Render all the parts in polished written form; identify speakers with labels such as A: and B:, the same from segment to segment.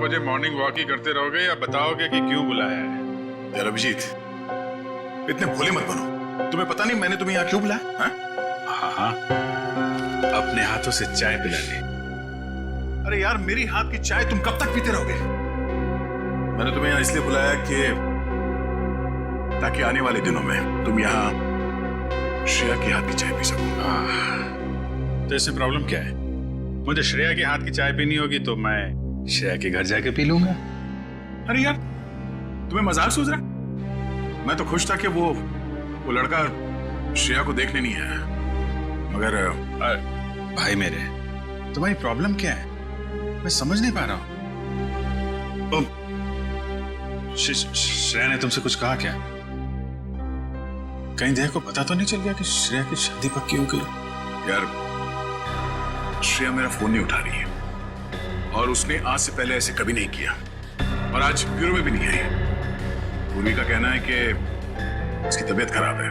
A: बजे morning walk ही करते रहोगे या बताओगे कि क्यों बुलाया है?
B: यार अभिजीत, इतने भोले मत बनो। तुम्हें पता नहीं मैंने तुम्हें यहाँ क्यों बुलाया?
A: हाँ हाँ, अपने हाथों से चाय पिला ली।
B: अरे यार, मेरी हाथ की चाय तुम कब तक पीते रहोगे? मैंने तुम्हें यहाँ इसलिए बुलाया कि ताकि आने वाले दिनों में तुम यहाँ श्रेया के हाथ की चाय पी सको।
A: तो इससे प्रॉब्लम क्या है? मुझे श्रेया के हाथ की चाय पीनी होगी तो मैं श्रेया के घर जाके पी लूंगा।
B: अरे यार, तुम्हें मजाक सूझ रहा? मैं तो खुश था कि वो लड़का श्रेया को देखने नहीं आया, मगर
A: भाई मेरे, तुम्हारी प्रॉब्लम क्या है? मैं समझ नहीं पा रहा हूं। श्रेया ने तुमसे कुछ कहा क्या? कहीं देह को पता तो नहीं चल गया कि श्रेया की शादी पक्की हो गई?
B: यार, श्रेया मेरा फोन नहीं उठा रही है और उसने आज से पहले ऐसे कभी नहीं किया और आज ब्यूरो में भी नहीं आई। पूर्वी का कहना है कि उसकी तबीयत खराब है,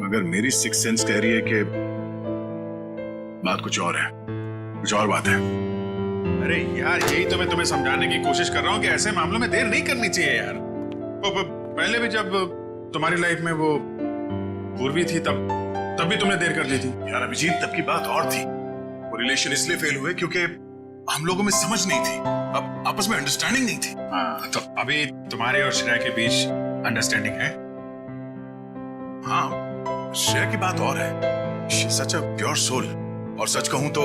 B: मगर मेरी सिक्स सेंस कह रही है कि बात कुछ और है, कुछ और बात है।
A: अरे यार, यही तो मैं तुम्हें समझाने की कोशिश कर रहा हूँ कि ऐसे मामलों में देर नहीं करनी चाहिए यार। पहले भी जब तुम्हारी लाइफ में वो पूर्वी थी तब भी तुमने देर कर दी थी।
B: यार अभिजीत, तब की बात और थी। वो रिलेशन इसलिए फेल हुए क्योंकि हम लोगों में समझ नहीं थी, अब आपस में अंडरस्टैंडिंग नहीं थी।
A: हाँ, तो अभी तुम्हारे और श्रेया के बीच अंडरस्टैंडिंग है?
B: हाँ, श्रेया की बात और है। She is such a pure soul, और सच कहूं तो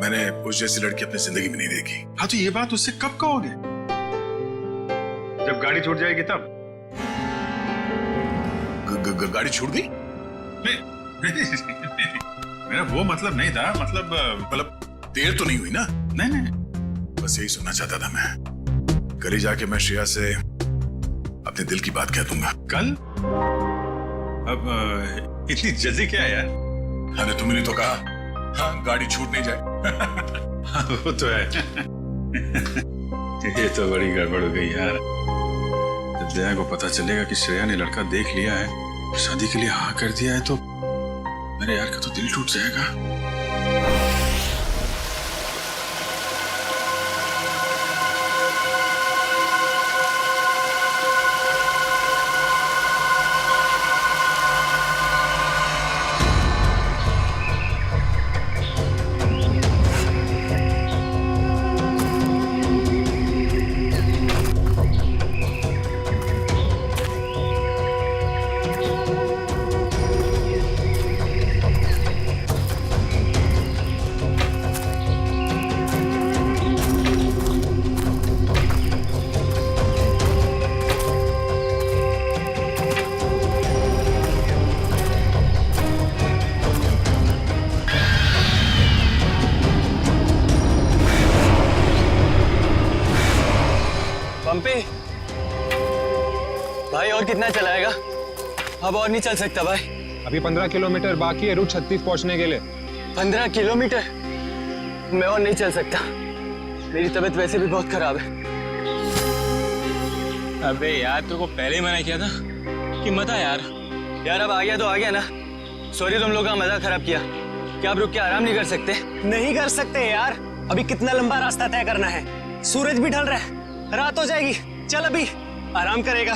B: मैंने उस जैसी लड़की अपनी जिंदगी में नहीं देखी।
A: हाँ, तो ये बात उससे कब कहोगे? जब गाड़ी छूट जाएगी तब?
B: गाड़ी छूट गई?
A: मेरा वो मतलब नहीं था। मतलब
B: देर तो नहीं हुई ना?
A: नहीं,
B: बस यही सुनना चाहता था मैं। कल ही जाके मैं श्रेया से अपने दिल की बात कह दूंगा।
A: कल? अब इतनी जल्दी क्या यार?
B: अरे तुमने तो कहा हाँ, गाड़ी छूट नहीं जाए।
A: हाँ, वो तो है। ये तो बड़ी गड़बड़ हो गई यार। जब दया को पता चलेगा कि श्रेया ने लड़का देख लिया है, शादी के लिए हाँ कर दिया है, तो मेरे यार का तो दिल टूट जाएगा।
C: पंपी भाई, और कितना चलाएगा? अब और नहीं चल सकता भाई।
D: अभी 15 किलोमीटर बाकी है रूट 36 पहुंचने के लिए।
C: 15 किलोमीटर? मैं और नहीं चल सकता, मेरी तबीयत वैसे भी बहुत खराब है।
E: अबे यार, तेरे को पहले ही मना किया था कि मत आ यार।
C: यार अब आ गया तो आ गया ना। सॉरी, तुम लोग का मजा खराब किया। क्या आप रुक के आराम नहीं कर सकते?
F: नहीं कर सकते यार, अभी कितना लंबा रास्ता तय करना है। सूरज भी ढल रहा है, रात हो जाएगी। चल अभी आराम करेगा।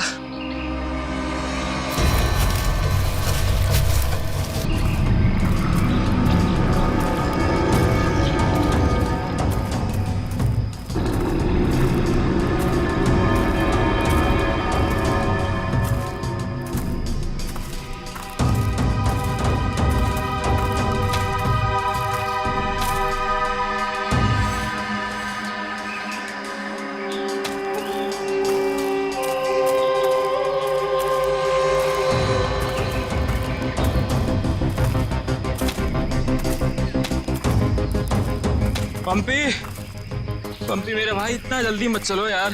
E: पंपी मेरे भाई, इतना जल्दी मत चलो यार।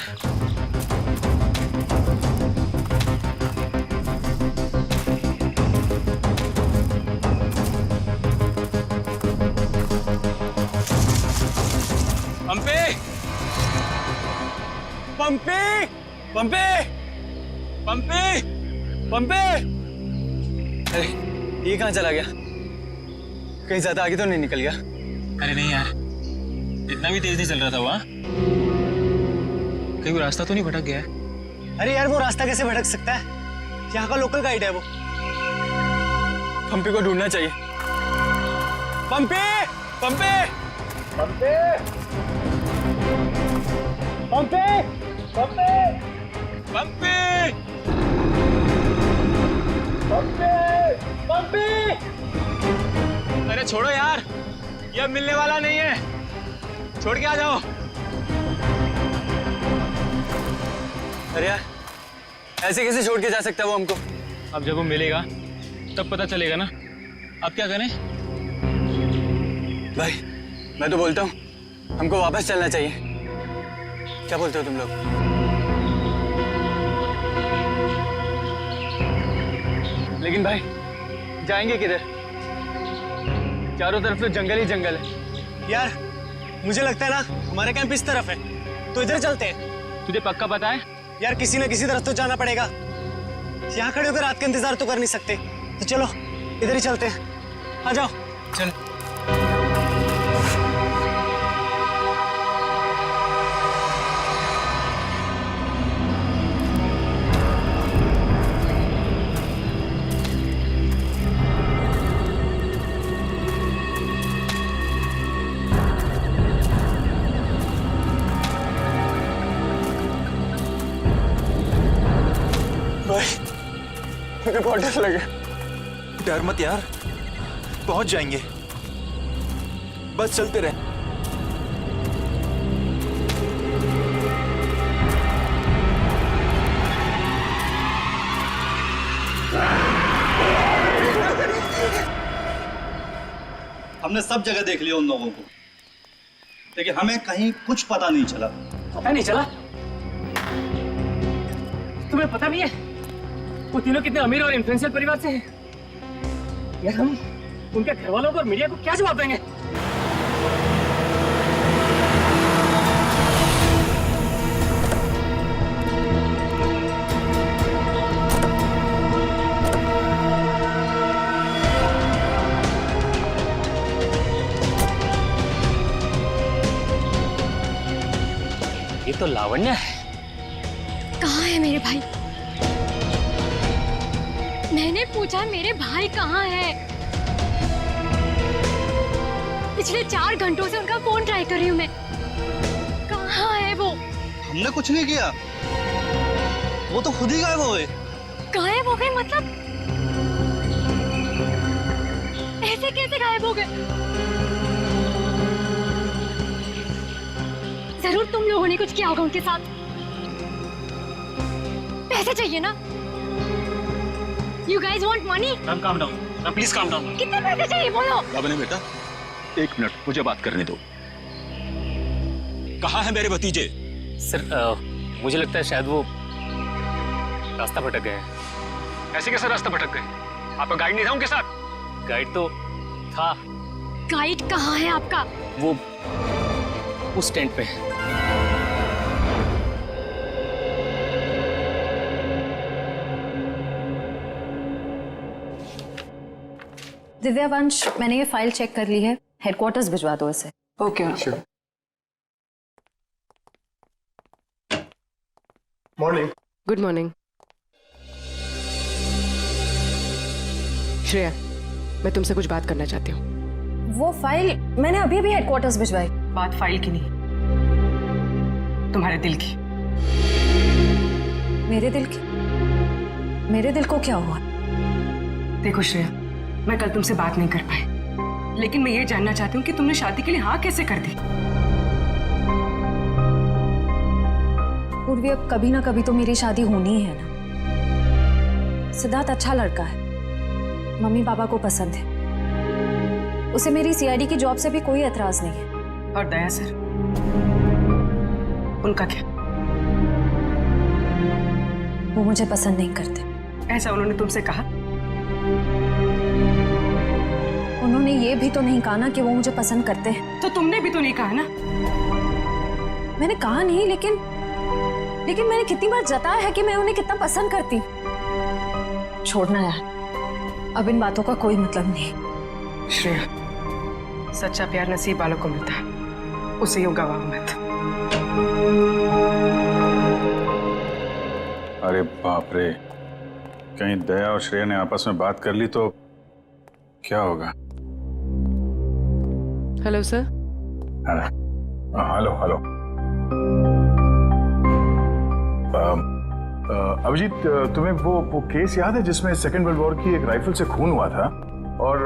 E: पंपी पंपी पंपी पंपी पंपी,
C: अरे ये कहाँ चला गया? कहीं ज्यादा आगे तो नहीं निकल गया?
E: अरे नहीं यार, इतना भी तेज नहीं चल रहा था वहाँ। कहीं वो रास्ता तो नहीं भटक गया है?
F: अरे यार वो रास्ता कैसे भटक सकता है? यहाँ का लोकल गाइड है वो।
C: पंपी को ढूंढना चाहिए। पंपी, पंपी, पंपी, पंपी, पंपी,
E: पंपी!
C: पंपी, पंपी।
E: अरे छोड़ो यार, ये अब मिलने वाला नहीं है, छोड़ के आ जाओ।
C: अरे यार, ऐसे कैसे छोड़ के जा सकता है वो हमको?
E: अब जब वो मिलेगा तब पता चलेगा ना। अब क्या करें?
C: भाई, मैं तो बोलता हूँ हमको वापस चलना चाहिए। क्या बोलते हो तुम लोग? लेकिन भाई, जाएंगे किधर? चारों तरफ तो जंगल ही जंगल है।
F: यार मुझे लगता है ना हमारा कैंप इस तरफ है, तो इधर चलते हैं।
E: तुझे पक्का पता है?
F: यार किसी न किसी तरफ तो जाना पड़ेगा। यहाँ खड़े होकर रात का इंतजार तो कर नहीं सकते, तो चलो इधर ही चलते हैं। आ जाओ।
E: चल।
C: भाई, मुझे बहुत डर लगा।
G: डर मत यार, पहुंच जाएंगे, बस चलते रहे।
H: हमने सब जगह देख लिया उन लोगों को, लेकिन हमें कहीं कुछ पता नहीं चला।
I: पता नहीं चला? तुम्हें पता नहीं है वो तीनों कितने अमीर और इन्फ्लुएंशियल परिवार से हैं? यार हम उनके घर वालों को और मीडिया को क्या जवाब देंगे? ये तो लावण्य है।
J: कहाँ है मेरे भाई? मैंने पूछा मेरे भाई कहाँ है? पिछले 4 घंटों से उनका फोन ट्राई कर रही हूँ मैं। कहाँ है वो?
H: हमने कुछ नहीं किया, वो तो खुद ही गायब हो गए।
J: गायब हो गए मतलब? ऐसे कैसे गायब हो गए? जरूर तुम लोगों ने कुछ किया होगा उनके साथ। पैसे चाहिए ना? You guys want money?
E: Ma'am calm down, ma'am please calm down.
J: कितने पैसे चाहिए बोलो?
B: बाबा बेटा, 1 मिनट मुझे बात करने दो।
E: कहाँ है मेरे भतीजे?
I: सर मुझे लगता है शायद वो रास्ता भटक गए हैं।
E: ऐसे कैसे रास्ता भटक गए? आपका गाइड नहीं था उनके साथ?
I: गाइड तो था।
J: गाइड कहाँ है आपका?
I: वो उस टेंट पे है।
K: दिव्यावंश, मैंने ये फाइल चेक कर ली है, हेडक्वार्टर्स भिजवा दो इसे।
L: Okay
C: Sure.
F: Morning.
L: Good morning. Shreya, मैं तुमसे कुछ बात करना चाहती हूँ।
K: वो फाइल मैंने अभी अभी हेडक्वार्टर्स भिजवाई।
L: बात फाइल की नहीं, तुम्हारे दिल की।
K: मेरे दिल की? मेरे दिल को क्या हुआ?
L: देखो श्रेया, मैं कल तुमसे बात नहीं कर पाई, लेकिन मैं ये जानना चाहती हूँ कि तुमने शादी के लिए हाँ कैसे कर दी?
K: पूर्वी, अब कभी ना कभी तो मेरी शादी होनी ही है ना। सिद्धार्थ अच्छा लड़का है, मम्मी पापा को पसंद है, उसे मेरी सीआईडी की जॉब से भी कोई एतराज नहीं है।
L: और दया सर, उनका क्या?
K: वो मुझे पसंद नहीं करते।
L: ऐसा उन्होंने तुमसे कहा?
K: उन्होंने ये भी तो नहीं कहा ना कि वो मुझे पसंद करते हैं।
L: तो तुमने भी तो नहीं कहा ना?
K: मैंने कहा नहीं, लेकिन मैंने कितनी बार जताया है कि मैं उन्हें कितना पसंद करती हूँ। छोड़ना यार, अब इन बातों का कोई मतलब नहीं।
L: श्रेया, सच्चा प्यार नसीब वालों को मिलता है, उसे यूं गवाओ मत।
A: अरे बाप रे, कहीं दया और श्रेया ने आपस में बात कर ली तो क्या होगा?
L: Hello sir.
B: Hello hello. Abhijit, तुम्हें वो केस याद है जिसमें सेकेंड वर्ल्ड वॉर की एक राइफल से खून हुआ था? और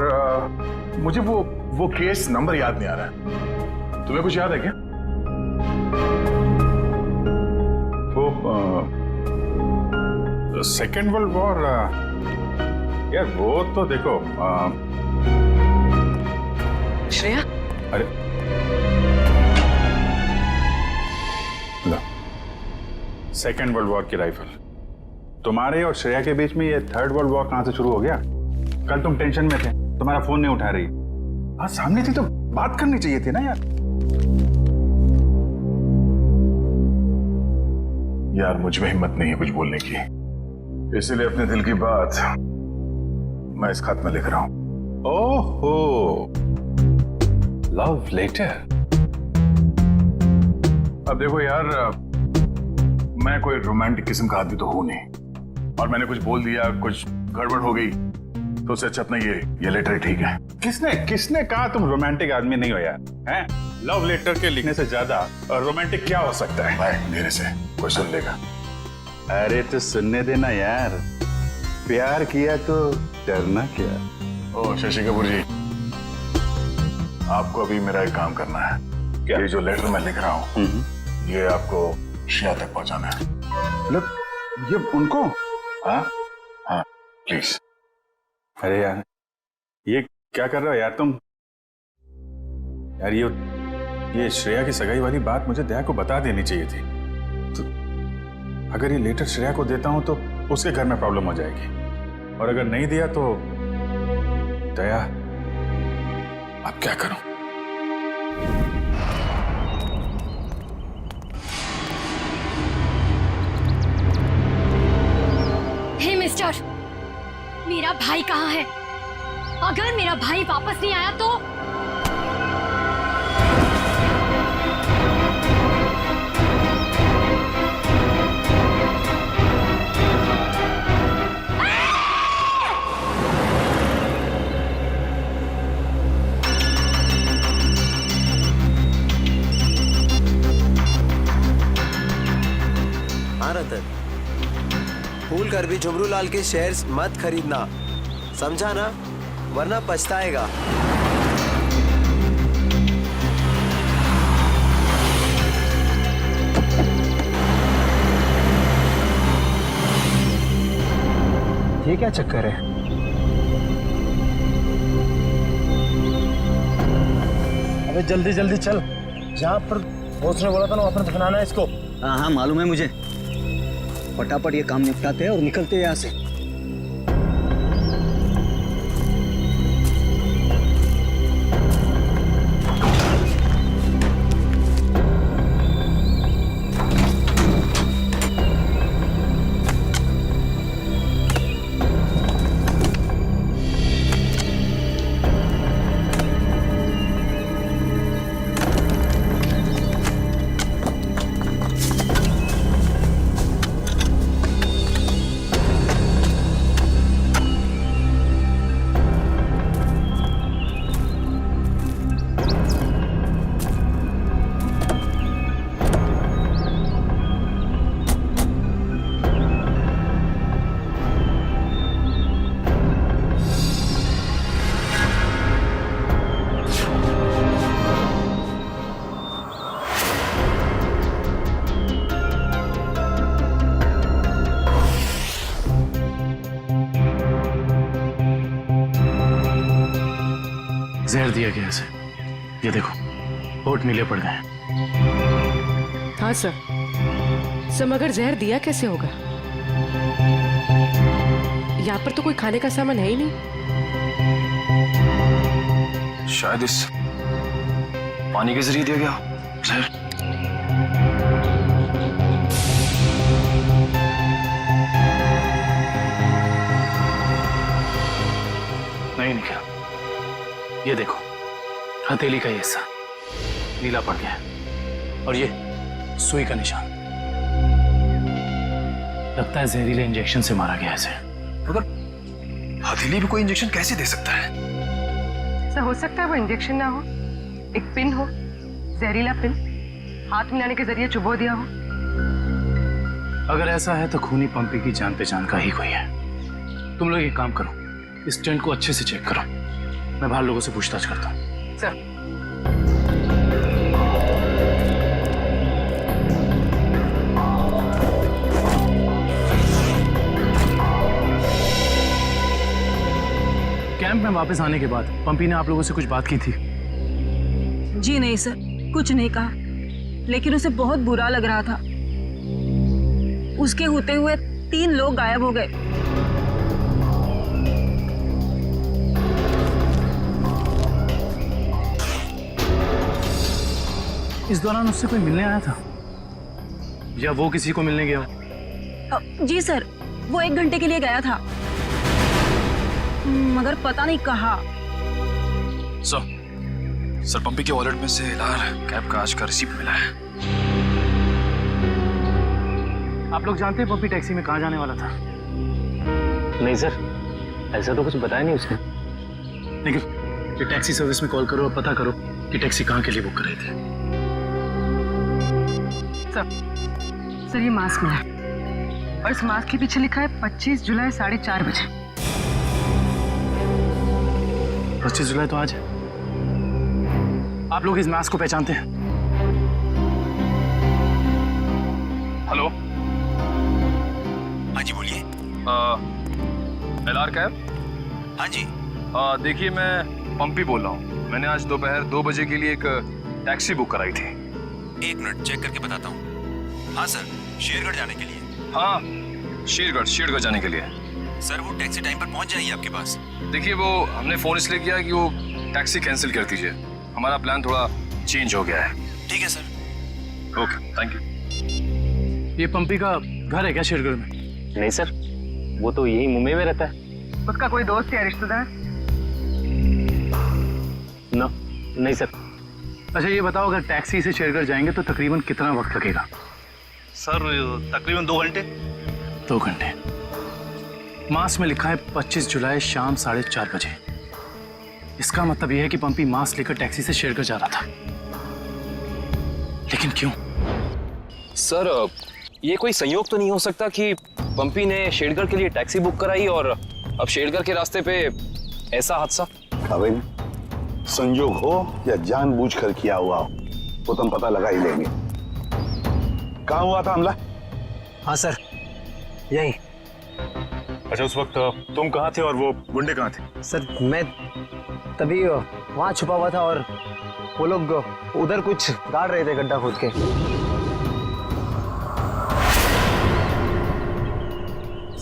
B: मुझे वो केस नंबर याद नहीं आ रहा है। तुम्हें कुछ याद है क्या?
A: वो सेकेंड वर्ल्ड वॉर, यार वो तो देखो
L: श्रेया।
A: अरे लो, सेकेंड वर्ल्ड वॉर की राइफल। तुम्हारे और श्रेया के बीच में ये थर्ड वर्ल्ड वॉर कहां से शुरू हो गया? कल तुम टेंशन में थे, तुम्हारा फोन नहीं उठा रही। आज सामने थी तो बात करनी चाहिए थी ना यार।
B: यार मुझ में हिम्मत नहीं है कुछ बोलने की, इसलिए अपने दिल की बात मैं इस खत में लिख रहा हूं।
A: ओहो, लव लेटर।
B: अब देखो यार, मैं कोई रोमांटिक किस्म का आदमी तो हूं नहीं, और मैंने कुछ बोल दिया, कुछ गड़बड़ हो गई तो उससे अच्छा अपना ये लेटर ठीक है।
A: किसने कहा तुम रोमांटिक आदमी नहीं हो यार? हैं? लव लेटर के लिखने से ज्यादा रोमांटिक क्या हो सकता है?
B: भाई मेरे से कोई सुन लेगा।
A: अरे तो सुनने देना यार, प्यार किया तो डरना क्या?
B: ओ शशि कपूर जी, आपको अभी मेरा एक काम करना है।
A: क्या?
B: ये जो लेटर मैं लिख रहा हूँ ये आपको श्रेया तक पहुंचाना है।
A: मतलब ये उनको?
B: हाँ हाँ प्लीज।
A: अरे यार ये क्या कर रहे हो यार तुम? यार ये श्रेया की सगाई वाली बात मुझे दया को बता देनी चाहिए थी। तो अगर ये लेटर श्रेया को देता हूं तो उसके घर में प्रॉब्लम हो जाएगी, और अगर नहीं दिया तो दया, अब क्या करूं?
J: हे मिस्टर, मेरा भाई कहाँ है? अगर मेरा भाई वापस नहीं आया तो
F: भूल कर भी झुमरू लाल के शेयर्स मत खरीदना, समझा ना? वरना पछताएगा।
C: ये क्या चक्कर है? अबे जल्दी जल्दी चल, जहाँ पर बॉस ने बोला था ना वहाँ पर दफनाना है इसको।
F: हाँ हाँ मालूम है मुझे, फटाफट ये काम निपटाते हैं और निकलते हैं यहाँ से।
C: जहर दिया गया इसे, ये देखो होठ नीले पड़ गए।
L: हाँ सर, मगर जहर दिया कैसे होगा? यहाँ पर तो कोई खाने का सामान है ही नहीं।
G: शायद इस पानी के जरिए दिया गया जहर।
C: नहीं निकला, ये देखो हथेली का हिस्सा, नीला पड़ गया है और ये सुई का निशान। लगता है जहरीले इंजेक्शन से मारा गया इसे।
G: मगर हथेली भी कोई इंजेक्शन कैसे दे सकता है?
L: सर हो सकता है वो इंजेक्शन ना हो, एक पिन हो, जहरीला पिन हाथ मिलाने के जरिए चुबो दिया हो।
C: अगर ऐसा है तो खूनी पंपी की जान पहचान का ही कोई है। तुम लोग एक काम करो, इस टेंट को अच्छे से चेक करो, मैं बाहर लोगों से पूछताछ करता हूँ।
L: सर
C: कैंप में वापस आने के बाद पंपी ने आप लोगों से कुछ बात की थी?
L: जी नहीं सर, कुछ नहीं कहा, लेकिन उसे बहुत बुरा लग रहा था। उसके होते हुए 3 लोग गायब हो गए।
C: इस दौरान उससे कोई मिलने आया था या वो किसी को मिलने गया?
L: जी सर, वो 1 घंटे के लिए गया था, मगर पता नहीं कहाँ।
G: सर पंपी के वॉलेट में से लार कैब का आज का रिसीप्ट मिला है।
C: आप लोग जानते हैं पंपी टैक्सी में कहाँ जाने वाला था?
F: नहीं सर, ऐसा तो कुछ बताया नहीं उसने।
C: लेकिन ये टैक्सी सर्विस में कॉल करो और पता करो कि टैक्सी कहाँ के लिए बुक कर रहे थे।
L: सर ये मास्क मिला और इस मास्क के पीछे लिखा है 25 जुलाई 4:30 बजे।
C: 25 जुलाई तो आज है। आप लोग इस मास्क को पहचानते हैं?
G: हेलो, हाँ जी बोलिए। LR cab? हाँ जी। देखिए मैं पंपी बोल रहा हूँ। मैंने आज दोपहर 2 बजे के लिए एक टैक्सी बुक कराई थी।
M: 1 मिनट चेक करके बताता हूँ। हाँ सर, शेरगढ़ जाने के लिए।
G: हाँ, शेरगढ़ जाने के लिए।
M: सर वो टैक्सी टाइम पर पहुँच जाएगी आपके पास।
G: देखिए वो हमने फोन इसलिए किया कि वो टैक्सी कैंसिल कर दीजिए, हमारा प्लान थोड़ा चेंज हो गया है।
M: ठीक है सर।
G: Okay, thank you.
C: ये पंपी का घर है क्या शेरगढ़ में?
F: नहीं सर, वो तो यही मुंबई में रहता है।
L: उसका कोई दोस्त या रिश्तेदार?
F: नहीं सर।
C: अच्छा ये बताओ, अगर टैक्सी से शेरगढ़ जाएंगे तो तकरीबन कितना वक्त लगेगा?
H: सर तकरीबन 2 घंटे।
C: 2 घंटे। मास में लिखा है 25 जुलाई शाम 4:30 बजे। इसका मतलब यह है कि पंपी मास लेकर टैक्सी से शेरगढ़ जा रहा था। लेकिन क्यों?
G: सर ये कोई संयोग तो नहीं हो सकता कि पंपी ने शेरगढ़ के लिए टैक्सी बुक कराई और अब शेरगढ़ के रास्ते पे ऐसा हादसा?
N: अबे संयोग हो या जानबूझकर किया हुआ हो वो तो हम पता लगा ही लेंगे। कहाँ हुआ था हमला?
F: हाँ सर, यही।
A: अच्छा उस वक्त तुम कहाँ थे और वो गुंडे कहाँ थे?
F: सर मैं तभी वहाँ छुपा हुआ था और वो लोग उधर कुछ गाड़ रहे थे गड्ढा खोद के।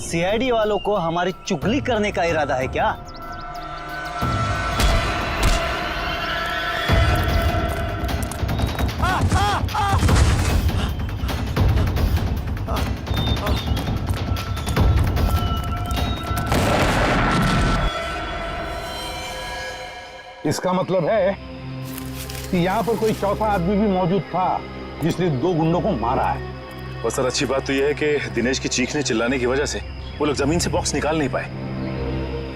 H: सीआईडी वालों को हमारी चुगली करने का इरादा है क्या?
N: इसका मतलब है कि यहाँ पर कोई चौथा आदमी भी मौजूद था जिसने 2 गुंडों को मारा है।
A: और सर अच्छी बात तो यह है कि दिनेश की चीखने चिल्लाने की वजह से वो लोग जमीन से बॉक्स निकाल नहीं पाए।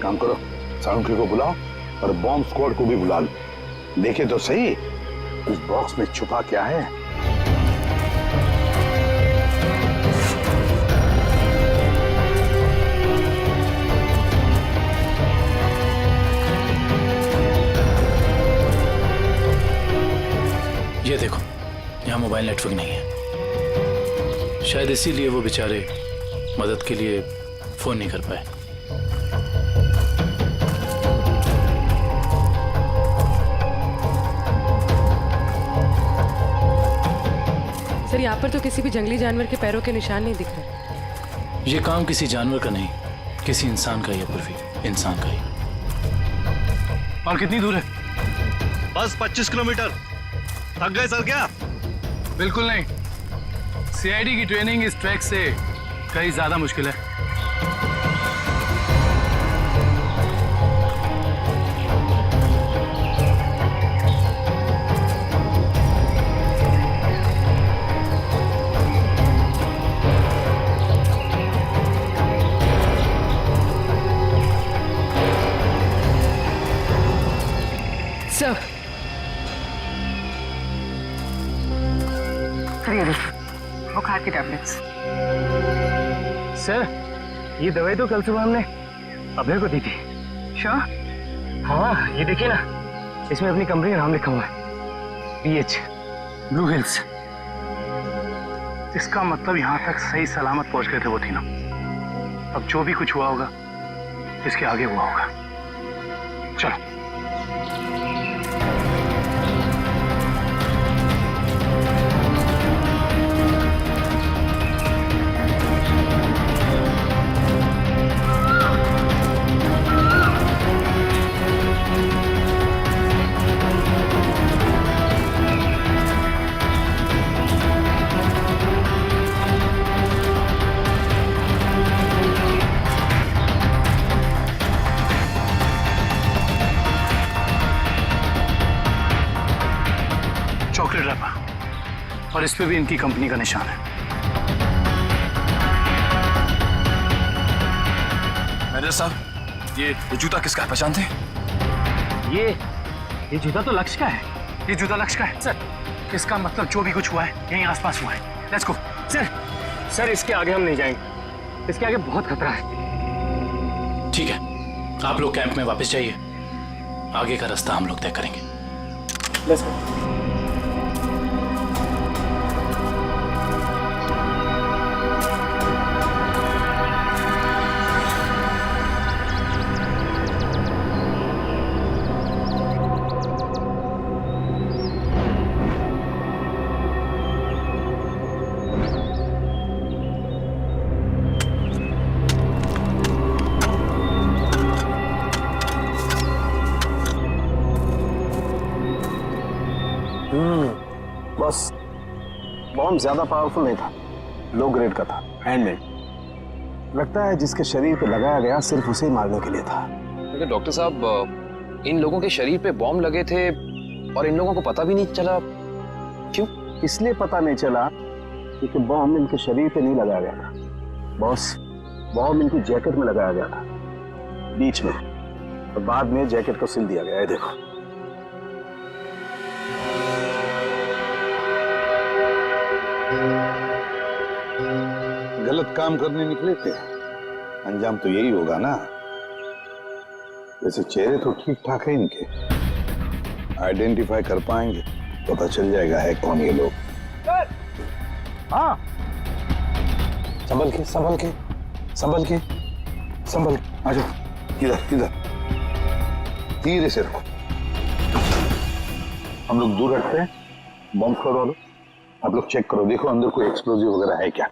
N: काम करो, साउंड्री को बुलाओ और बॉम्ब स्क्वाड को भी बुला लो। देखे तो सही उस बॉक्स में छुपा क्या है।
C: ये देखो, यहाँ मोबाइल नेटवर्क नहीं है। शायद इसीलिए वो बेचारे मदद के लिए फोन नहीं कर पाए।
L: सर यहाँ पर तो किसी भी जंगली जानवर के पैरों के निशान नहीं दिख रहे।
C: ये काम किसी जानवर का नहीं, किसी इंसान का ही है पूर्वी, इंसान का ही। और कितनी दूर है?
H: बस 25 किलोमीटर। थक गए सर क्या?
C: बिल्कुल नहीं। सीआईडी की ट्रेनिंग इस ट्रैक से कहीं ज्यादा मुश्किल है।
L: सर ये देखिए बुखार की टैबलेट्स।
C: सर ये दवाई तो कल सुबह हमने अभय को दी थी।
L: श्योर?
C: हाँ ये देखिए ना, इसमें अपनी कंपनी का नाम लिखा हुआ है, PH ब्लू हिल्स। इसका मतलब यहाँ तक सही सलामत पहुंच गए थे वो तीनों। अब जो भी कुछ हुआ होगा इसके आगे हुआ होगा। चलो। चॉकलेट रैपर और इस पे भी इनकी कंपनी का निशान है।
G: मैनेजर साहब ये जूता किसका है, पहचानते हैं?
C: ये जूता तो लक्ष्य का है। ये जूता लक्ष्य का है सर। इसका मतलब जो भी कुछ हुआ है यहीं आसपास हुआ है। Let's go. सर इसके आगे हम नहीं जाएंगे, इसके आगे बहुत खतरा है। ठीक है, आप लोग कैंप में वापस जाइए, आगे का रास्ता हम लोग तय करेंगे। Let's go.
F: बस बॉम्ब ज्यादा पावरफुल नहीं था, लो ग्रेड का था, हैंडमेड। लगता है जिसके शरीर पे लगाया गया सिर्फ उसे ही मारने के लिए था।
G: लेकिन डॉक्टर साहब इन लोगों के शरीर पे बॉम्ब लगे थे और इन लोगों को पता भी नहीं चला। क्यों?
F: इसलिए पता नहीं चला क्योंकि बॉम्ब इनके शरीर पे नहीं लगाया गया था बॉस। बॉम्ब इनकी जैकेट में लगाया गया था बीच में, और बाद में जैकेट को सिल दिया गया है। देखो
N: गलत काम करने निकले थे, अंजाम तो यही होगा ना। वैसे चेहरे तो ठीक ठाक है इनके, आइडेंटिफाई कर पाएंगे, पता चल जाएगा है कौन ये लोग।
F: हाँ, संभल के संभल के संभल के संभल के आ जाओ।
N: इधर इधर धीरे से रखो, हम लोग दूर हटते हैं। बॉम्ब फोड़वा लो, आप लोग चेक करो, देखो अंदर कोई एक्सप्लोजिव वगैरह है क्या।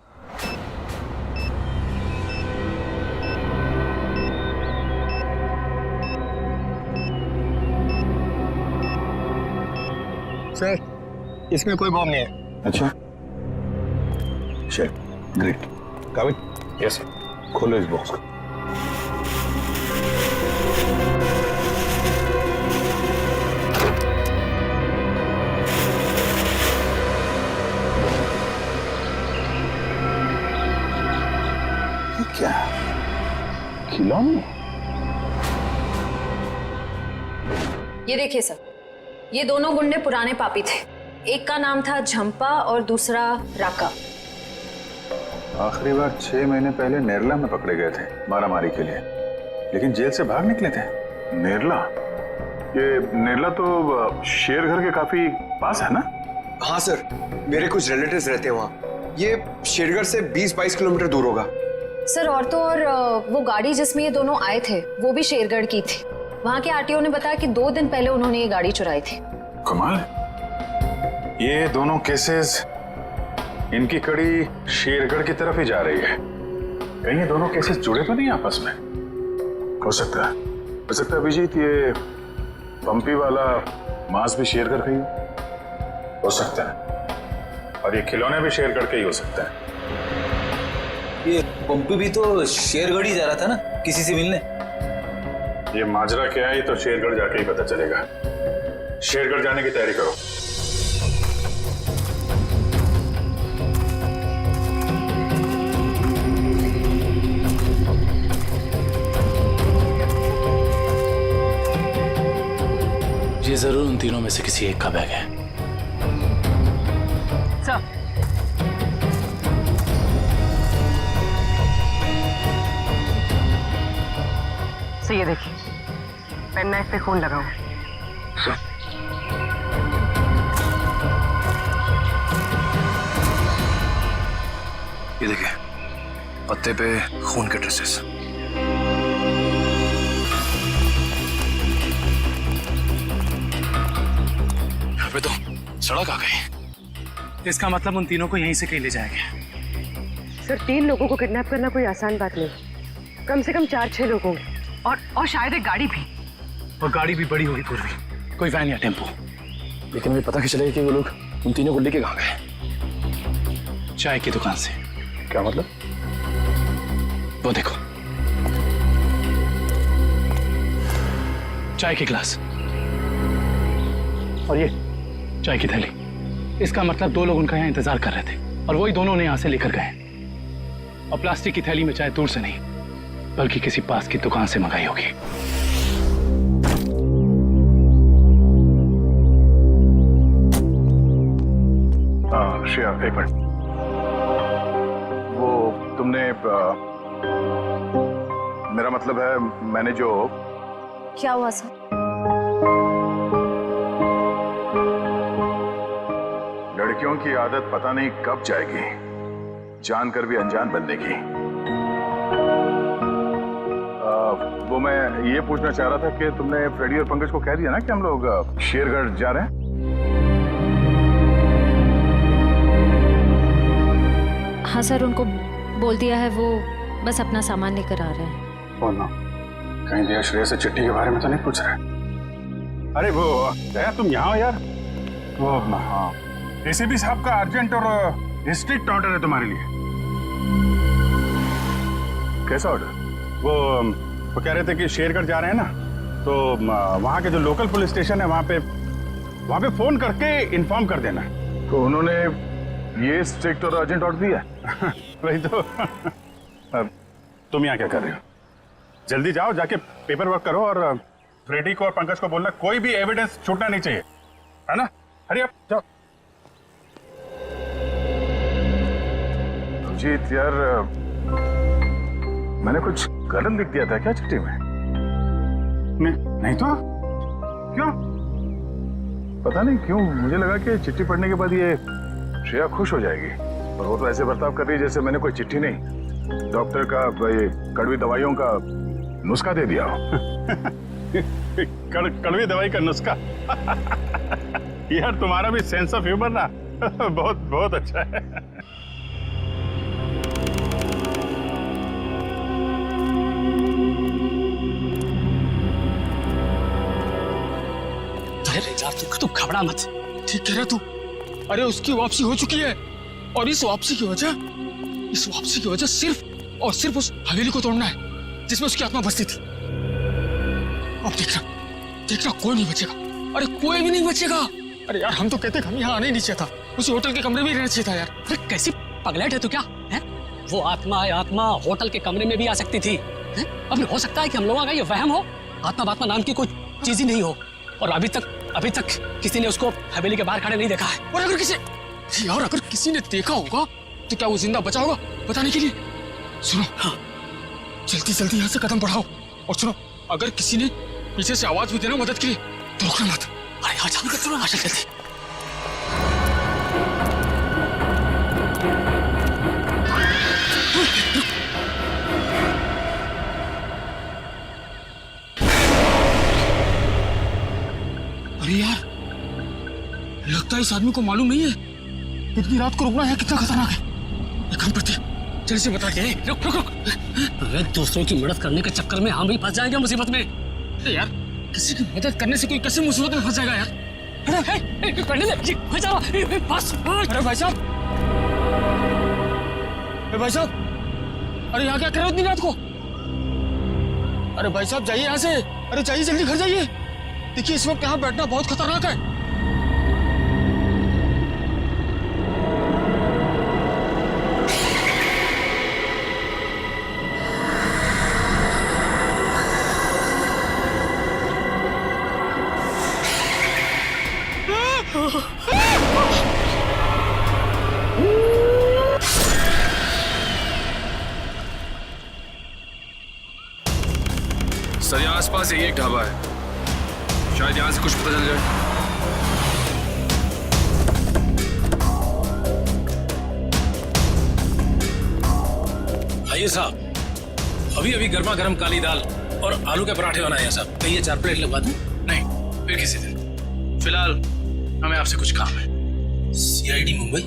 F: सर इसमें कोई बॉम्ब नहीं है।
N: अच्छा चल, ग्रेट। काबिल?
G: Yes sir.
N: खोलो इस बॉक्स को। ये क्या, खिलौने?
K: ये देखिए सर, ये दोनों गुंडे पुराने पापी थे। एक का नाम था झंपा और दूसरा राका।
A: आखिरी बार 6 महीने पहले नेरला में पकड़े गए थे मारामारी के लिए, लेकिन जेल से भाग निकले थे। नेरला? ये नेरला तो शेरघर के काफी पास है ना?
F: हाँ सर, मेरे कुछ रिलेटिव्स रहते हैं वहाँ। ये शेरगढ़ से 20-22 किलोमीटर दूर होगा। सर और तो और वो गाड़ी जिसमें ये दोनों आए थे वो भी शेरगढ़ की थी। वहाँ के आरटीओ ने बताया कि 2 दिन पहले उन्होंने ये गाड़ी चुराई थी।
A: कमाल, ये दोनों केसेस, इनकी कड़ी शेरगढ़ की तरफ ही जा रही है। कहीं ये दोनों केसेस जुड़े तो नहीं आपस में? हो सकता है अभिजीत, ये पंपी वाला मांस भी शेरगढ़ का ही हो सकता है, और ये खिलौने भी शेरगढ़ के ही हो सकता है।
E: ये पंपी भी तो शेरगढ़ ही जा रहा था ना किसी से मिलने।
A: ये माजरा क्या है, ये तो शेरगढ़ जाके ही पता चलेगा। शेरगढ़ जाने की तैयारी करो।
C: ये जरूर उन तीनों में से किसी एक का बैग है।
L: सर ये देखिए, पेन नाइफ पे खून लगा हुआ।
B: ये देखिए, पत्ते पे खून के ट्रेसेस। यहाँ पे तो सड़क आ गई।
C: इसका मतलब उन तीनों को यहीं से कहीं ले जाएंगे।
L: सर 3 लोगों को किडनैप करना कोई आसान बात नहीं, कम से कम 4-6 लोग होंगे और शायद एक गाड़ी भी।
C: और गाड़ी भी बड़ी होगी पूर्वी, कोई वैन या टेम्पो।
G: लेकिन मुझे पता कैसे चलेगा कि वो लोग उन तीनों को लेके कहाँ गए?
C: चाय की दुकान से।
G: क्या मतलब?
C: वो देखो, चाय के गिलास और ये चाय की थैली। इसका मतलब 2 लोग उनका यहाँ इंतजार कर रहे थे और वही दोनों उन्हें यहाँ से लेकर गए। और प्लास्टिक की थैली में चाय दूर से नहीं, बल्कि किसी पास की दुकान से मंगाई होगी।
B: श्रेया, एक मिनट। वो तुमने मेरा मतलब है, मैंने जो...
K: क्या हुआ सर?
B: लड़कियों की आदत पता नहीं कब जाएगी, जानकर भी अनजान बनने की। वो मैं ये पूछना चाह रहा था कि तुमने फ्रेडी और पंकज को कह दिया ना कि हम लोग शेरगढ़ जा रहे हैं?
K: हाँ सर, उनको बोल दिया है, वो बस अपना सामान लेकर आ रहे हैं।
N: बोलना, कहीं दिया श्रेया से चिट्ठी के बारे में तो नहीं पूछ रहे? अरे वो दया, तुम यहाँ हो यार। वो हाँ,
A: एसीपी साहब का अर्जेंट और स्ट्रिक्ट ऑर्डर है तुम्हारे लिए।
B: कैसा ऑर्डर?
N: वो कह रहे थे कि शेरगढ़ जा रहे हैं ना, तो वहाँ के जो लोकल पुलिस स्टेशन है वहाँ पे फोन करके इन्फॉर्म कर देना।
B: तो उन्होंने ये स्ट्रिक्ट और अर्जेंट ऑर्डर दिया?
N: वही तो। अब तुम यहाँ क्या कर रहे हो? जल्दी जाओ, जाके पेपर वर्क करो और फ्रेडी को और पंकज को बोलना कोई भी एविडेंस छूटना नहीं चाहिए, है ना? अरे अब जाओ।
B: जीत यार, मैंने कुछ गलत लिख दिया था क्या चिट्ठी में?
N: नहीं तो क्यों?
B: पता नहीं क्यों मुझे लगा कि चिट्ठी पढ़ने के बाद ये श्रेया खुश हो जाएगी, और वो तो ऐसे बर्ताव कर रही है जैसे मैंने कोई चिट्ठी नहीं, डॉक्टर का ये कड़वी दवाइयों का नुस्खा दे दिया हो।
N: कड़वी दवाई का नुस्खा? यार तुम्हारा भी सेंस ऑफ ह्यूमर ना बहुत बहुत अच्छा है।
C: अरे यार तू घबरा मत, ठीक कह रहा तू। अरे उसकी वापसी हो चुकी है, और इस वापसी की वजह सिर्फ और सिर्फ उस हवेली को तोड़ना है जिसमें उसकी आत्मा बसती थी। अब देखना कोई नहीं बचेगा। अरे कोई भी नहीं बचेगा। अरे यार हम तो कहते हम यहाँ आने ही नहीं चाहिए था, उसी होटल के कमरे में ही रहना चाहिए था यार। अरे कैसी पगलेट है तू क्या है? वो आत्मा होटल के कमरे में भी आ सकती थी। अब हो सकता है कि हम लोगों का ये वहम हो, आत्मा नाम की कोई चीज ही नहीं हो, और अभी तक किसी ने उसको हवेली के बाहर खड़े नहीं देखा है। और अगर किसी ने देखा होगा तो क्या वो जिंदा बचा होगा बताने के लिए? सुनो, हाँ, जल्दी यहाँ से कदम बढ़ाओ। और सुनो, अगर किसी ने पीछे से आवाज भी देना मदद के लिए तो रुकना मत। अरे हाँ, जल्दी। अरे यार, लगता है इस आदमी को मालूम नहीं है इतनी रात को रुकना है कितना खतरनाक है। एक काम करते हैं, जल्दी से बता के। रुक। अरे दूसरों की मदद करने के चक्कर में हम भी फंस जाएंगे मुसीबत में। अरे यार, किसी की मदद करने से कोई कैसे मुसीबत में फंस जाएगा यार? अरे भाई साहब, अरे यहाँ क्या कर रहे हो इतनी रात को? अरे भाई साहब जाइए यहाँ से। अरे जाइए, जल्दी घर जाइए। देखिए इस वक्त यहाँ बैठना बहुत खतरनाक है।
B: सर, यहाँ
G: आसपास यही एक ढाबा है, शायद यहाँ से कुछ पता चल जाए।
C: आइए साहब, अभी अभी गर्मा गर्म काली दाल और आलू के पराठे बनाए हैं साहब। कहिए 4 प्लेट लगवा दूं? नहीं, फिर किसी दिन। फिलहाल हमें आपसे कुछ काम है। CID मुंबई।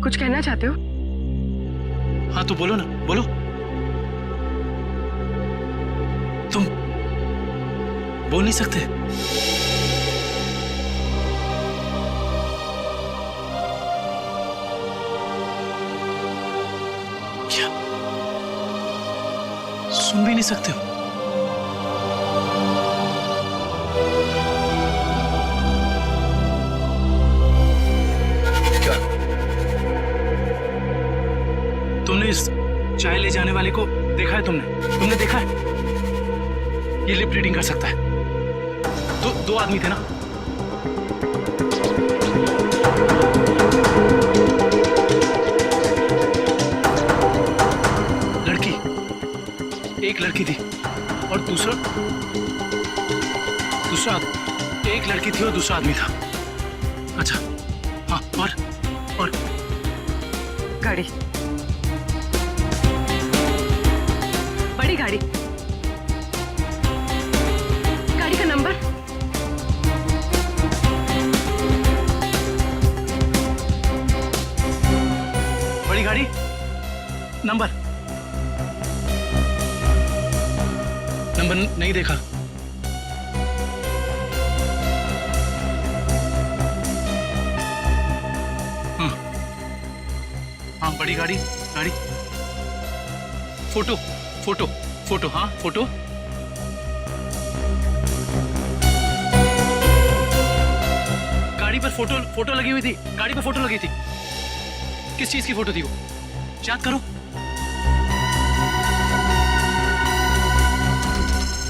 L: कुछ कहना चाहते हो?
C: हाँ तो बोलो ना, बोलो। तुम बोल नहीं सकते? क्या सुन भी नहीं सकते हो? तुमने इस चाय ले जाने वाले को देखा है? तुमने देखा है? ये लिप रीडिंग कर सकता है। दो आदमी थे ना? एक लड़की थी और दूसरा एक लड़की थी और दूसरा आदमी था। अच्छा, हाँ, और
L: गाड़ी, बड़ी गाड़ी, गाड़ी का नंबर?
C: बड़ी गाड़ी, नंबर नहीं देखा। हाँ, बड़ी गाड़ी, फोटो, हाँ, फोटो। गाड़ी पर फोटो लगी हुई थी, गाड़ी पर फोटो लगी थी। किस चीज की फोटो थी वो? याद करो।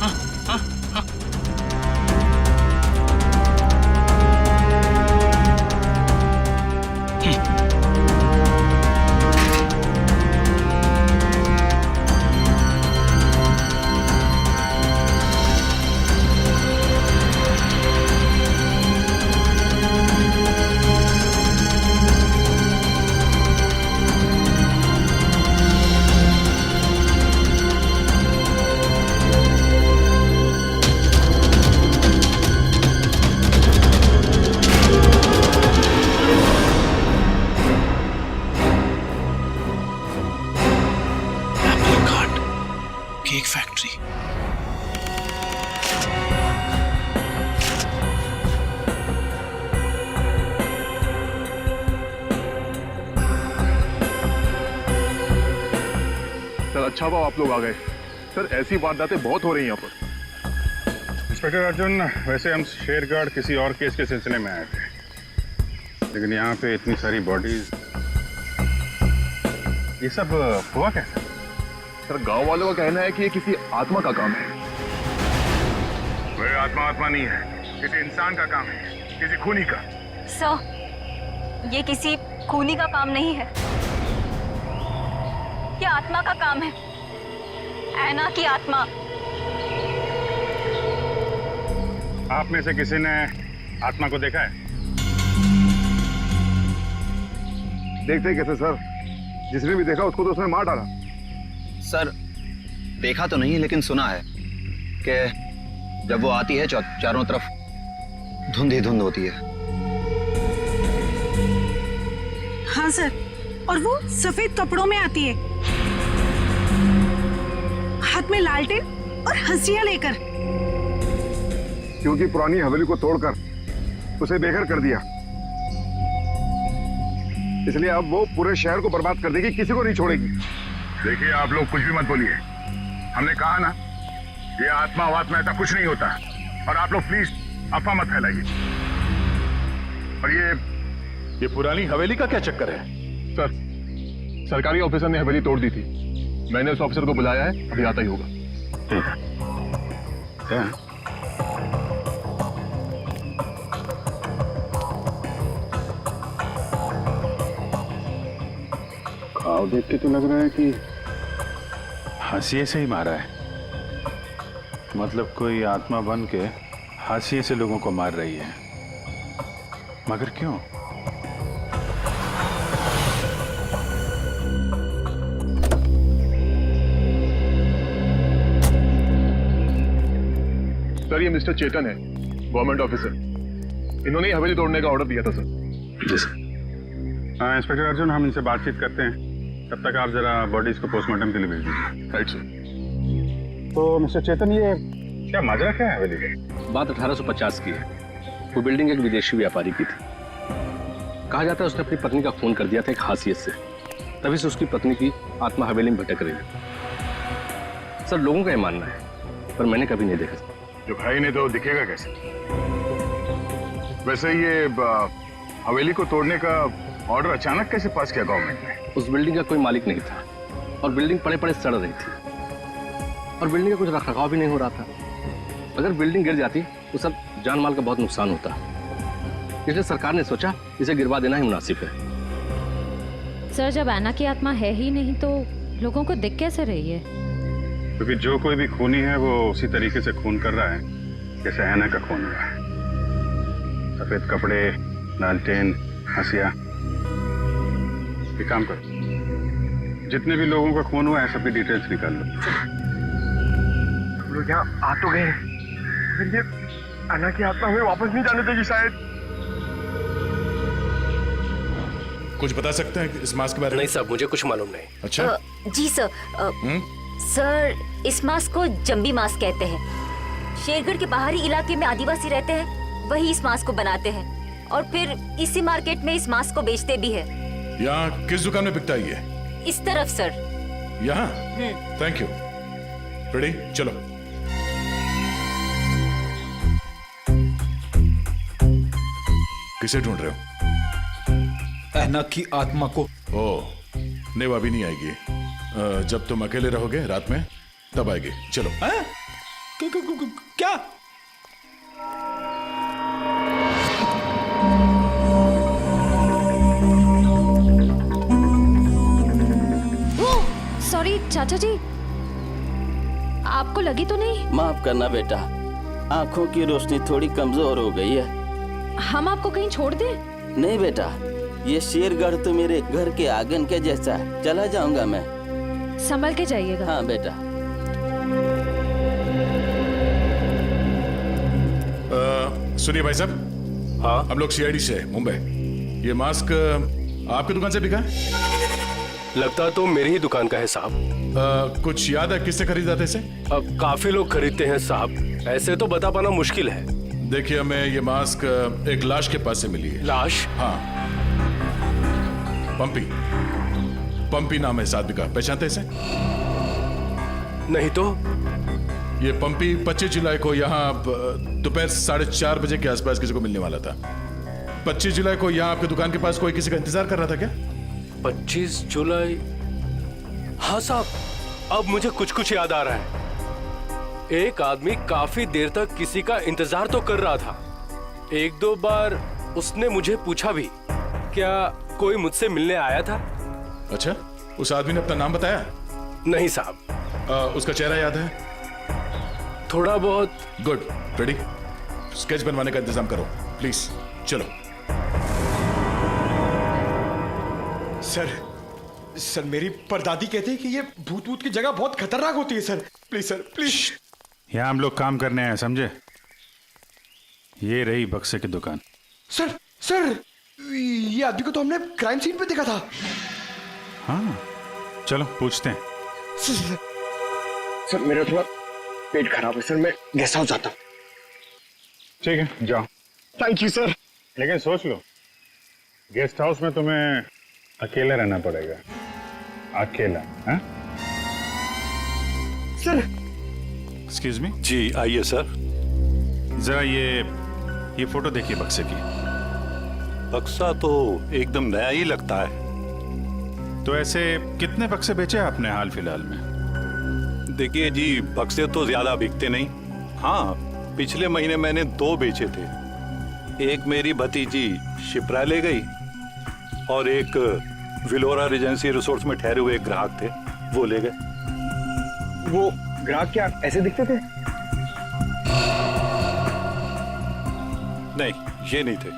C: हाँ। Cake factory.
N: सर अच्छा हुआ आप लोग आ गए। सर ऐसी वारदातें बहुत हो रही हैं यहाँ पर। इंस्पेक्टर अर्जुन, वैसे हम शेरगढ़ किसी और केस के सिलसिले में आए थे, लेकिन यहाँ पे इतनी सारी बॉडीज, ये सब हुआ कैसे?
B: सर गांव वालों का कहना है कि ये किसी आत्मा का काम है।
N: वह आत्मा नहीं है, किसी इंसान का काम है, किसी खूनी का।
L: सर, ये किसी खूनी का काम नहीं है, ये आत्मा का काम है, ऐना की आत्मा।
N: आप में से किसी ने आत्मा को देखा है?
B: देखते कैसे सर, जिसने भी देखा उसको तो उसने मार डाला।
H: सर देखा तो नहीं, लेकिन सुना है कि जब वो आती है चारों तरफ धुंध ही धुंध होती है।
L: हाँ सर, और वो सफेद कपड़ों में आती है, हाथ में लालटेन और हंसिया लेकर।
B: क्योंकि पुरानी हवेली को तोड़कर उसे बेघर कर दिया, इसलिए अब वो पूरे शहर को बर्बाद कर देगी, किसी को नहीं छोड़ेगी।
N: देखिए आप लोग कुछ भी मत बोलिए, हमने कहा ना ये आत्मा वात्मा ऐसा कुछ नहीं होता। और आप लोग प्लीज अफवाह मत फैलाइए। और ये पुरानी हवेली का क्या चक्कर है?
D: सर, सरकारी ऑफिसर ने हवेली तोड़ दी थी। मैंने उस ऑफिसर को बुलाया है, अभी आता ही होगा।
N: क्या? घाव देख के तो लग रहा है कि हाशिए से ही मारा है। मतलब कोई आत्मा बन के हाशिए से लोगों को मार रही है। मगर क्यों?
D: सर, ये मिस्टर चेतन है, गवर्नमेंट ऑफिसर। इन्होंने ही हवेली तोड़ने का ऑर्डर दिया था सर।
N: जी सर। इंस्पेक्टर अर्जुन, हम इनसे बातचीत करते हैं। तब तक आप जरा बॉडीज को पोस्टमार्टम के लिए भेज दीजिए।
D: Right sir.
N: तो मिस्टर चेतन, ये क्या माजरा क्या है हवेली का?
C: बात 1850 की है। वो बिल्डिंग एक विदेशी व्यापारी की थी। कहा जाता है उसने अपनी पत्नी का खून कर दिया था एक हासियत से। तभी से उसकी पत्नी की आत्मा हवेली में भटक रही है। सर, लोगों का ये मानना है, पर मैंने कभी नहीं देखा।
N: जो भाई ने तो दिखेगा कैसे? वैसे ये हवेली को तोड़ने का ऑर्डर अचानक कैसे पास किया गवर्नमेंट ने?
C: उस बिल्डिंग का कोई मालिक नहीं था और बिल्डिंग पड़े पड़े सड़ रही थी और बिल्डिंग का कुछ रखरखाव भी नहीं हो रहा था। अगर बिल्डिंग गिर जाती तो सब जान माल का बहुत नुकसान होता। इसलिए सरकार ने सोचा इसे गिरवा देना ही मुनासिब है।
K: सर, जब ऐना की आत्मा है ही नहीं तो लोगों को दिख कैसे रही है?
N: क्योंकि जो कोई भी खूनी है वो उसी तरीके से खून कर रहा है जैसे ऐना का खून हुआ है। सफेद कपड़े, लालटेन, हंसिया। एक काम करो, जितने भी लोगों का खून हुआ है सबकी डिटेल्स निकाल लो।
D: लोग यहाँ आ तो गए, फिर ये अन्ना की आत्मा हमें वापस नहीं जाने देगी शायद।
B: कुछ बता सकते हैं इस मास्क के बारे में?
C: नहीं साहब, मुझे कुछ मालूम नहीं।
B: अच्छा।
J: जी सर। सर, इस मास्क को जंबी मास्क कहते हैं। शेरगढ़ के बाहरी इलाके में आदिवासी रहते हैं, वही इस मास्क को बनाते हैं और फिर इसी मार्केट में इस मास्क को बेचते भी है।
B: यहाँ किस दुकान में बिकता है ये?
J: इस तरफ सर।
B: यहाँ? Thank you. रेडी, चलो। किसे ढूंढ रहे हो?
M: ऐना की आत्मा को।
B: ओह, नहीं वो अभी नहीं आएगी। जब तुम अकेले रहोगे रात में तब आएगी। चलो।
M: क्या?
K: सॉरी चाचा जी, आपको लगी तो नहीं?
O: माफ करना बेटा, आंखों की रोशनी थोड़ी कमजोर हो गई है।
K: हम आपको कहीं छोड़ दें?
O: नहीं बेटा, ये शेरगढ़ तो मेरे घर के आंगन के जैसा है। चला जाऊंगा मैं।
K: संभल के जाइएगा।
O: हाँ बेटा।
B: सुनिए भाई साहब।
C: हाँ?
B: हम लोग सीआईडी से मुंबई। ये मास्क आपकी दुकान से बिका है?
C: लगता तो मेरी ही दुकान का है साहब।
B: कुछ याद है किससे खरीदा था इसे?
C: अब काफी लोग खरीदते हैं साहब, ऐसे तो बता पाना मुश्किल है।
B: देखिए, हमें ये मास्क एक लाश के पास से मिली है।
C: लाश?
B: हाँ, पंपी। पंपी नाम है इस आदमी का, पहचानते इसे?
C: नहीं तो।
B: ये पंपी 25 जुलाई को यहाँ दोपहर 4:30 बजे के आसपास किसी को मिलने वाला था। 25 जुलाई को यहाँ आपकी दुकान के पास कोई किसी का इंतजार कर रहा था क्या?
C: 25 जुलाई? हाँ साहब, अब मुझे कुछ कुछ याद आ रहा है। एक आदमी काफी देर तक किसी का इंतजार तो कर रहा था। एक दो बार उसने मुझे पूछा भी, क्या कोई मुझसे मिलने आया था?
B: अच्छा, उस आदमी ने अपना नाम बताया?
C: नहीं साहब।
B: उसका चेहरा याद है?
C: थोड़ा बहुत।
B: गुड। रेडी? स्केच बनवाने का इंतजाम करो प्लीज। चलो।
M: सर मेरी परदादी कहती है कि ये भूत भूत की जगह बहुत खतरनाक होती है सर। Please sir, please.
N: यहाँ हम लोग काम करने आए, समझे? ये रही बक्से की दुकान।
M: सर ये आदमी को तो हमने क्राइम सीन पे देखा था।
N: हाँ, चलो पूछते हैं।
D: सर मेरा थोड़ा पेट खराब है सर, मैं गेस्ट हाउस जाता हूँ।
N: ठीक है, जाओ।
D: Thank you sir.
N: लेकिन सोच लो, गेस्ट हाउस में तुम्हें अकेला रहना पड़ेगा। अकेला। हाँ?
A: Excuse me.
P: जी आइए सर।
A: जरा ये फोटो देखिए बक्से की।
P: बक्सा तो एकदम नया ही लगता है।
A: तो ऐसे कितने बक्से बेचे आपने हाल फिलहाल में?
P: देखिए जी, बक्से तो ज्यादा बिकते नहीं। हाँ, पिछले महीने मैंने 2 बेचे थे। एक मेरी भतीजी शिप्रा ले गई और एक विलोरा रेजेंसी रिसोर्ट्स में ठहरे हुए एक ग्राहक थे, वो ले गए।
M: वो ग्राहक क्या ऐसे दिखते थे?
P: नहीं, ये नहीं थे।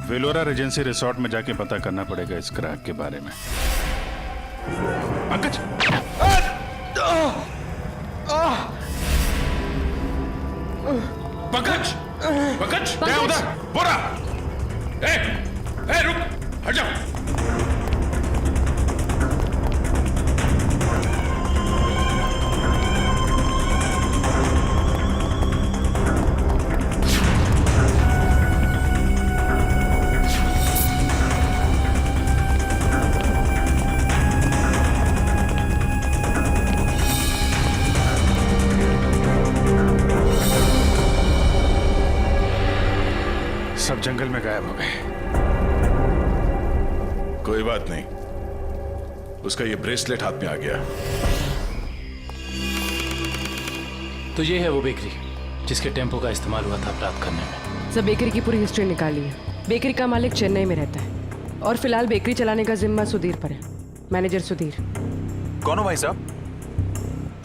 A: वेलोरा रेजेंसी रिसोर्ट में जाके पता करना पड़ेगा इस ग्राहक के बारे में। पंकज! पंकज! पंकज! क्या उधर? बोरा! ए, रुक! हट जाओ! सब जंगल में गायब हो गए।
B: कोई बात नहीं, उसका ये ब्रेसलेट हाथ में आ गया।
I: तो ये है वो बेकरी जिसके टेम्पो का इस्तेमाल हुआ था अपराध करने में।
L: सब बेकरी की पूरी हिस्ट्री निकाली है। बेकरी का मालिक चेन्नई में रहता है और फिलहाल बेकरी चलाने का जिम्मा सुधीर पर है। मैनेजर सुधीर।
Q: कौन हो भाई साहब?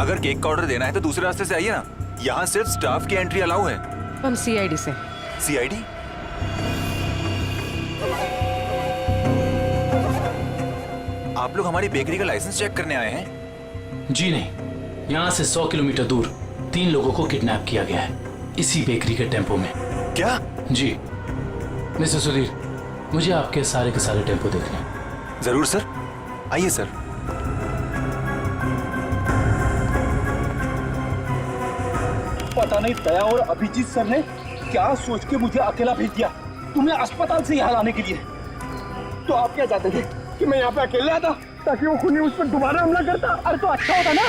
Q: अगर केक का ऑर्डर देना है तो दूसरे रास्ते से आइए ना, यहाँ सिर्फ स्टाफ की एंट्री अलाउ है।
L: हम सीआईडी से।
Q: सीआईडी? आप लोग हमारी बेकरी का लाइसेंस चेक करने आए हैं?
I: जी नहीं, यहाँ से 100 किलोमीटर दूर 3 लोगों को किडनैप किया गया है, इसी बेकरी के टेम्पो में।
Q: क्या?
I: जी मिस्टर सुधीर, मुझे आपके सारे के सारे टेम्पो देखने हैं।
Q: जरूर सर, आइए सर।
C: पता नहीं दया और अभिजीत सर ने क्या सोच के मुझे अकेला भेज दिया तुम्हें अस्पताल से यहाँ लाने के लिए। तो आप क्या चाहते थे कि मैं यहाँ पे अकेले आता ताकि वो खूनी उस पर दोबारा हमला करता? अरे तो अच्छा होता ना।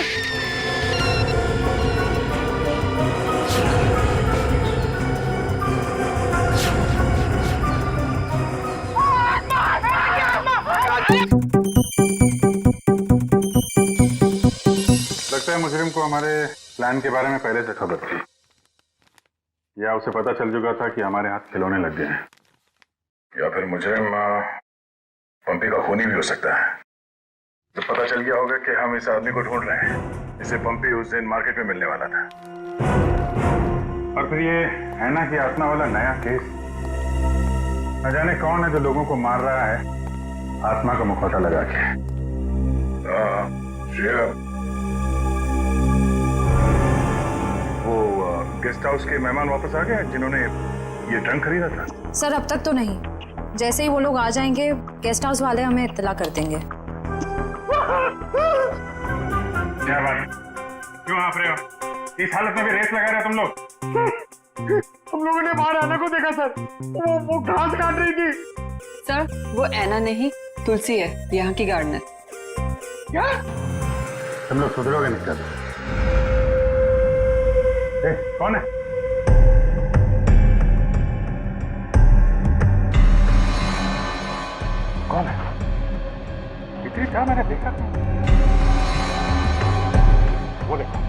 N: लगता है मुजरिम को हमारे प्लान के बारे में पहले से खबर थी, या उसे पता चल चुका था कि हमारे हाथ खिलौने लग गए हैं।
B: या फिर मुजरिम पंपी का खूनी भी हो सकता है। तो पता चल गया होगा कि हम इस आदमी को ढूंढ रहे हैं जिसे पंपी उस दिन मार्केट में मिलने वाला था।
N: और फिर ये है ना कि आत्मा वाला नया केस, न जाने कौन है जो लोगों को मार रहा है आत्मा का मुखौटा लगा के।
B: श्रेया, वो गेस्ट हाउस के मेहमान वापस आ गए जिन्होंने ये ट्रंक खरीदा था?
K: सर अब तक तो नहीं, जैसे ही वो लोग आ जाएंगे गेस्ट हाउस वाले हमें इत्तला कर देंगे।
N: क्या बात, क्यों आप रहे हो? इस हालत में भी रेस लगा रहे हो तुम लोग?
C: हम लोगों ने बाहर आना को देखा सर, वो घास काट रही थी।
L: सर वो ऐना नहीं तुलसी है, यहाँ की गार्डनर।
C: क्या?
N: तुम लोग सुधरोगे नहीं कर? कौन है? कौन है? इतनी चाह मैंने देखा था। वो देखो।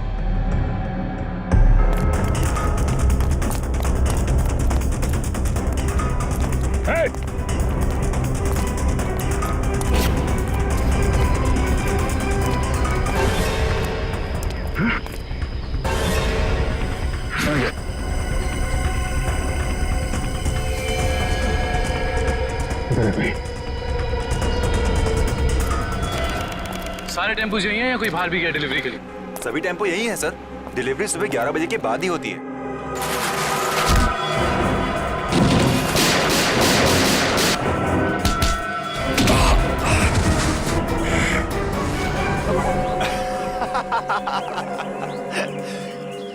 I: सारे टेम्पो यही हैं या कोई बाहर भी गया डिलीवरी के लिए?
Q: सभी टेम्पो यही हैं सर। डिलीवरी सुबह 11 बजे के बाद ही होती है।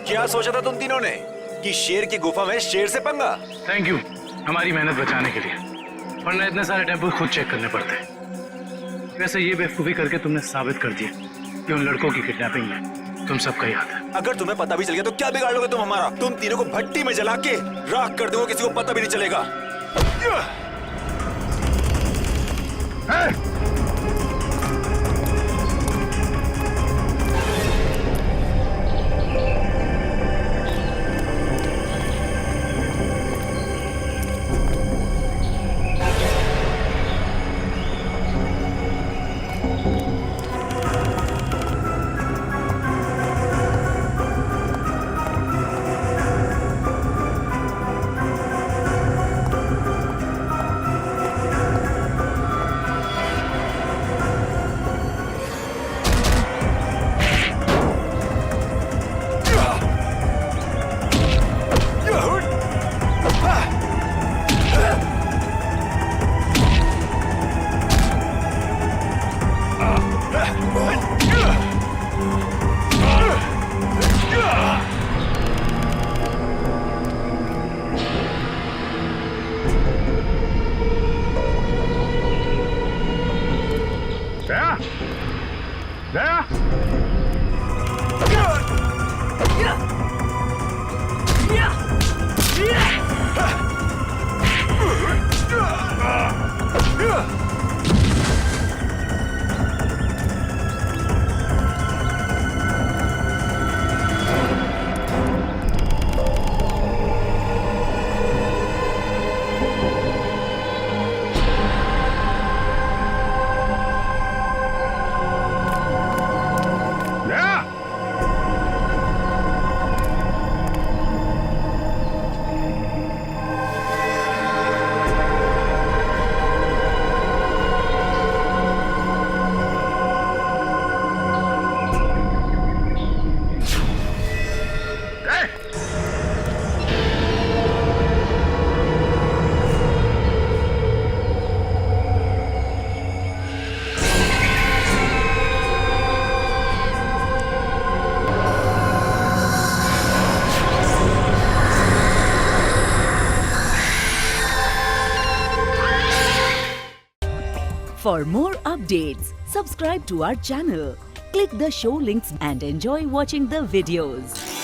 Q: क्या सोचा था तुम तीनों ने कि शेर की गुफा में शेर से पंगा?
I: थैंक यू हमारी मेहनत बचाने के लिए, वरना इतने सारे टेम्पो खुद चेक करने पड़ते हैं। वैसे ये बेवकूफ़ी करके तुमने साबित कर दिया कि उन लड़कों की किडनैपिंग में
C: तुम सबका याद है।
Q: अगर तुम्हें पता भी चल गया तो क्या बिगाड़ लोगे तुम हमारा? तुम तीनों को भट्टी में जला के राख कर दोगे, किसी को पता भी नहीं चलेगा।
R: For more updates, subscribe to our channel, click the show links and enjoy watching the videos.